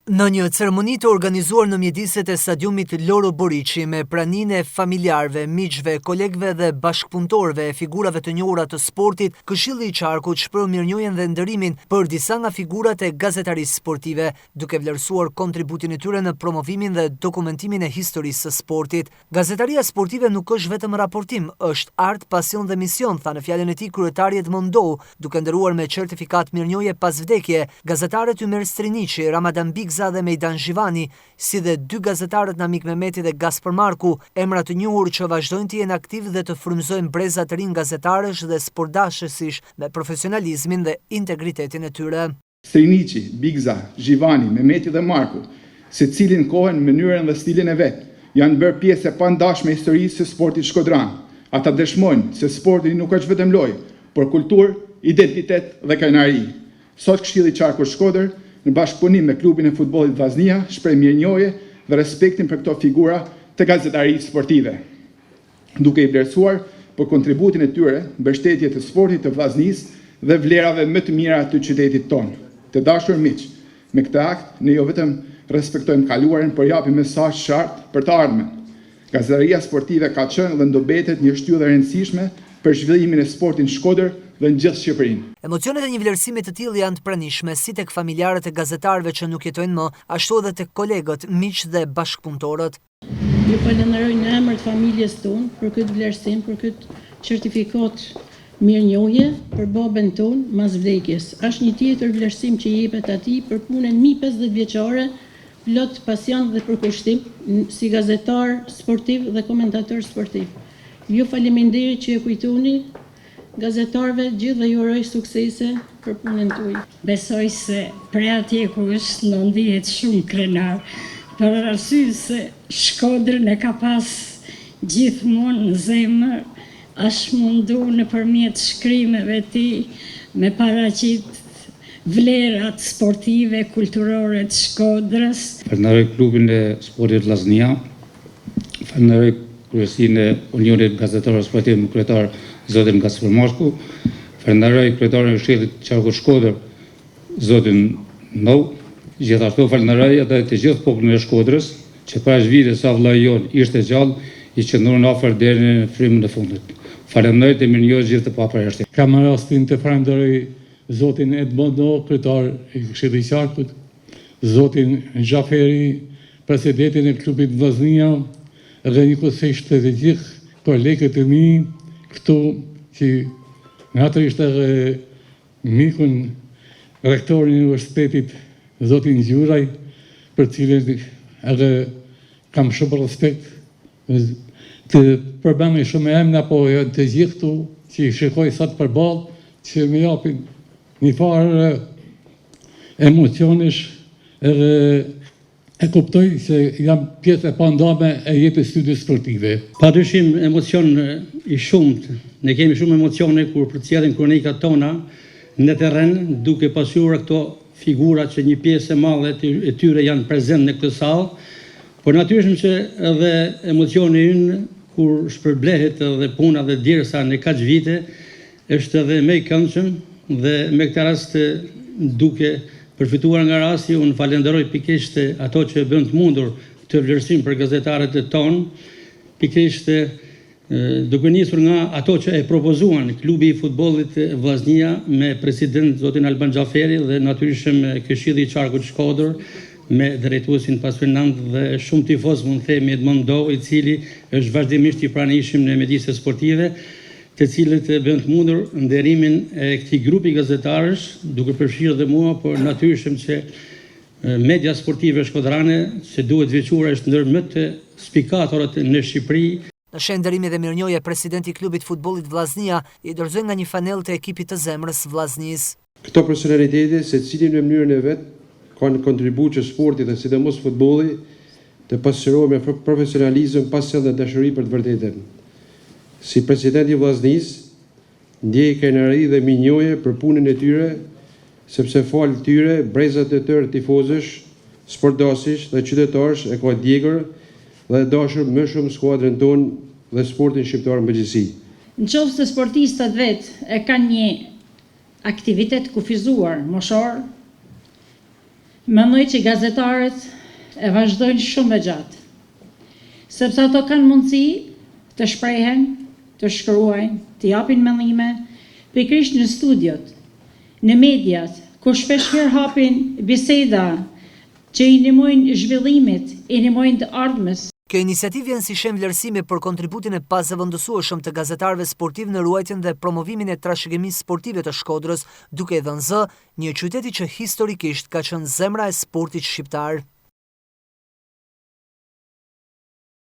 Në një ceremoni të organizuar në mjediset e stadiumit Loro Boriçi me praninë e familjarëve, miqve, kolegëve dhe bashkëpunëtorëve e figurave të njohura të sportit, Këshilli i Qarkut shpreu mirënjohjen dhe ndërimin për disa nga figurat e gazetarisë sportive, duke vlerësuar kontributin e tyre në promovimin dhe dokumentimin e historisë së sportit. Gazetaria sportive nuk është vetëm raportim, është art, pasion dhe mision, tha në fjalën e tij kryetari Edmond Dou, duke ndëruar me certifikat mirënjohje pas vdekje gazetarët Ymer Striniqi, Ramadan Bigza dhe Mejdan Zhivani, si dhe dy gazetarët Namik Mehmeti dhe Gaspar Marku, emra të njohur që vazhdojnë të jenë aktiv dhe të frymëzojnë breza të rinj gazetarësh dhe sportdashësish me profesionalizmin dhe integritetin e tyre. Striniqi, Bigza, Zhivani, Mehmeti dhe Marku, secili në kohën, mënyrën dhe stilin e vet, janë bërë pjesë e pandashme e historisë së sportit shkodran. Ata dëshmojnë se sporti nuk është vetëm lojë, por kulturë, identitet dhe krenari. Sot Këshilli i Qarkut Shkodër, në bashkëpunim me klubin e futbollit Vllaznia, shpreh mirënjohje dhe respektin për këto figura të gazetarisë sportive, duke i vlerësuar për kontributin e tyre në mbështetje të sportit të Vllaznisë dhe vlerave më të mira të qytetit tonë. Të dashur miq, me këtë akt ne jo vetëm respektojmë kaluarin, por japim mesazh qartë për të ardhmen. Gazetaria sportive ka qenë dhe ndobetet një shtyllë e rëndësishme për zhvillimin e sportit në Shkodër dhe në gjithë Shqipërinë. Emocionet e një vlerësimi të tillë janë të pranishme si tek familjarët e gazetarëve që nuk jetojnë më, ashtu edhe tek kolegët, miq dhe bashkëpunëtorët. Ju falenderoj në emër të familjes tonë për këtë vlerësim, për këtë certifikat mirënjohje për babën tonë mas vdekjes. Është një tjetër vlerësim që jepet atij për punën 50 vjeçare, plot pasion dhe përkushtim si gazetar sportiv dhe komentator sportiv. Ju faleminderit që e kujtoni gazetarëve gjithë dhe ju uroj suksese për punën tuaj. Besoj se prej atje ku është në ndihet shumë krenar, për arsye se Shkodrën e ka pas gjithmonë në zemër, është mundu nëpërmjet shkrimeve të tij me paraqit vlerat sportive, kulturore të Shkodrës. Falenderoj klubin e sportit Vllaznia, falenderoj kryesinë e Unionit Gazetarëve Sportiv me kryetar zotin Gaspar Marku, falenderoj kryetarin e Këshillit të Qarkut Shkodër, zotin Dou, gjithashtu falenderoj edhe të gjithë popullin e Shkodrës, që pas vite sa vllai jon ishte gjallë, i qëndron afër deri në frymën e fundit. Falenderoj të mirënjohjes gjithë të paparashtë. Kam rastin të falenderoj zotin Edmond Dou, kryetar i Këshillit të Qarkut, zotin Xhaferi, presidentin e klubit Vllaznia, dhe njëkohësisht të gjithë kolegët e mi këtu që natërisht edhe mikun rektorin e universitetit zotin Gjuraj, për cilin edhe kam shumë respekt, të përbëmi shumë emna, po të gjithë këtu që i shikoj sa të përballë, që më japin një farë emocionesh edhe e kuptoj se jam pjesë e pandame e jetës studios sportive. Padyshim emocion i shumët. Ne kemi shumë emocione kur përcjellim kronikat tona në terren, duke pasur këto figura që një pjesë e madhe e tyre janë prezent në këtë sallë, por natyrisht që edhe emocioni ynë kur shpërblehet edhe puna dhe djersa në kaq vite është edhe më i këndshëm dhe me këtë rast duke përfituar nga rasti, unë falenderoj pikërisht ato që bën të mundur të vlerësim për gazetarët e tonë, pikërisht duke nisur nga ato që e propozuan klubi i futbollit Vllaznia me president zotin Alban Xhaferi dhe natyrisht me Këshilli i Qarkut Shkodër me drejtuesin Pas Fernand dhe shumë tifoz mund të themi Edmond Dou, i cili është vazhdimisht i pranishëm në mjediset sportive, të cilët e bën të mundur nderimin e këtij grupi gazetarësh, duke përfshirë dhe mua, por natyrisht që media sportive shkodrane që duhet veçuar është ndër më të spikatorët në Shqipëri. Në shenjë nderimi dhe mirënjohje, presidenti i klubit futbollit Vllaznia i dorëzoi nga një fanell të ekipit të zemrës Vllaznis. Këto personalitete, secili në mënyrën e vet, kanë kontribut që sporti dhe sidomos futbolli të pasqyrohet me profesionalizëm, pasion dhe dashuri për të vërtetën. Si presidenti i Vllaznisë, ndjej krenari dhe mirënjohje për punën e tyre, sepse falë tyre, brezat e tërë tifozësh, sportdasish dhe qytetarësh e ka djegër dhe dashur më shumë skuadrën tonë dhe sportin shqiptar në përgjithësi. Nëse sportistat vetë e kanë një aktivitet kufizuar moshor, Mendoj që gazetarët e vazhdojnë shumë e gjatë, sepse ato kanë mundësi të shprehen, të shkruajnë, të japin mendime, pikërisht në studiot, në mediat, ku shpeshherë hapin biseda që i ndihmojnë zhvillimit, i ndihmojnë të ardhmes. Kjo iniciativë vjen si shem vlerësimi për kontributin e pazëvendësueshëm të gazetarëve sportiv në ruajtjen dhe promovimin e trashëgimisë sportive të Shkodrës, duke dhënë zë një qyteti që historikisht ka qenë zemra e sportit shqiptar.